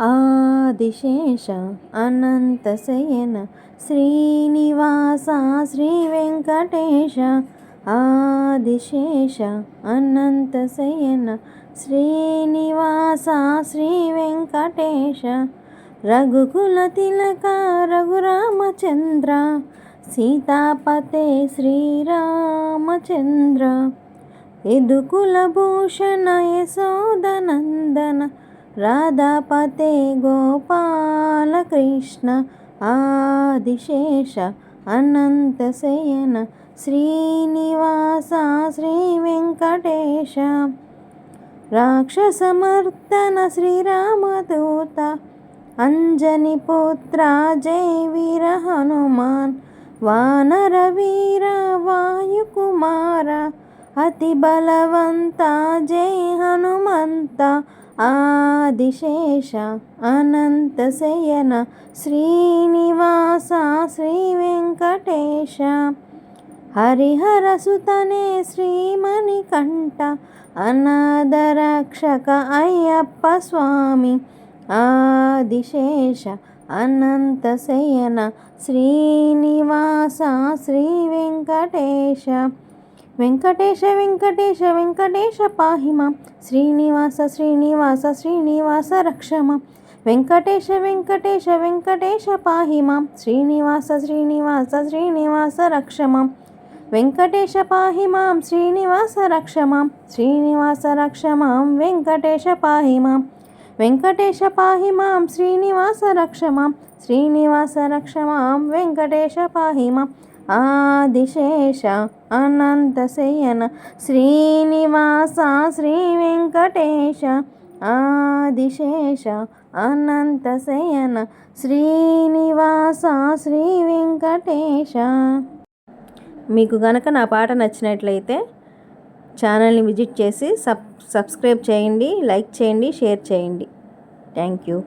ఆదిశేష అనంతశయన శ్రీనివాస శ్రీ వెంకటేశ. ఆదిశేష అనంతశయన శ్రీనివాస శ్రీ వెంకటేశ. రఘుకుల తిలక రఘురామచంద్ర సీతాపతే శ్రీరామచంద్ర. యదుకుల భూషణ యశోదనందన రాధాపతే గోపాలకృష్ణ. ఆదిశేష అనంతశయన శ్రీనివాస శ్రీ వెంకటేశ. రాక్షసమర్దన శ్రీరామదూత అంజనిపుత్ర జయ వీర హనుమాన్. వానర వీర వాయుకుమార అతి బలవంత జయ హనుమంత. ఆదిశేష అనంతశయన శ్రీనివాస శ్రీ వెంకటేశ. హరిహర సుతనే శ్రీమణికంఠ అనాథరక్షక అయ్యప్ప స్వామి. ఆదిశేష అనంతశయన శ్రీనివాస శ్రీ వెంకటేశ. వెంకటేశ వెంకటేశ వెంకటేశ పాహి మాం. శ్రీనివాస శ్రీనివాస శ్రీనివాస రక్ష మాం. వెంకటేశ వెంకటేశ వెంకటేశ పాహి మాం. శ్రీనివాస శ్రీనివాస శ్రీనివాస రక్ష మాం. వెంకటేశ పాహి మాం శ్రీనివాస రక్ష మాం. శ్రీనివాస రక్ష మాం వెంకటేశ పాహి మాం. వెంకటేశ పాహి మాం శ్రీనివాస రక్ష మాం. శ్రీనివాస రక్ష మాం వెంకటేశ పాహి మాం. ఆదిశేష అనంతశయన శ్రీనివాస శ్రీ వెంకటేశ. ఆదిశేష అనంతశయన శ్రీనివాస శ్రీ వెంకటేశ. మీకు గనక నా పాట నచ్చినట్లయితే ఛానల్ని విజిట్ చేసి సబ్స్క్రైబ్ చేయండి, లైక్ చేయండి, షేర్ చేయండి. Thank you.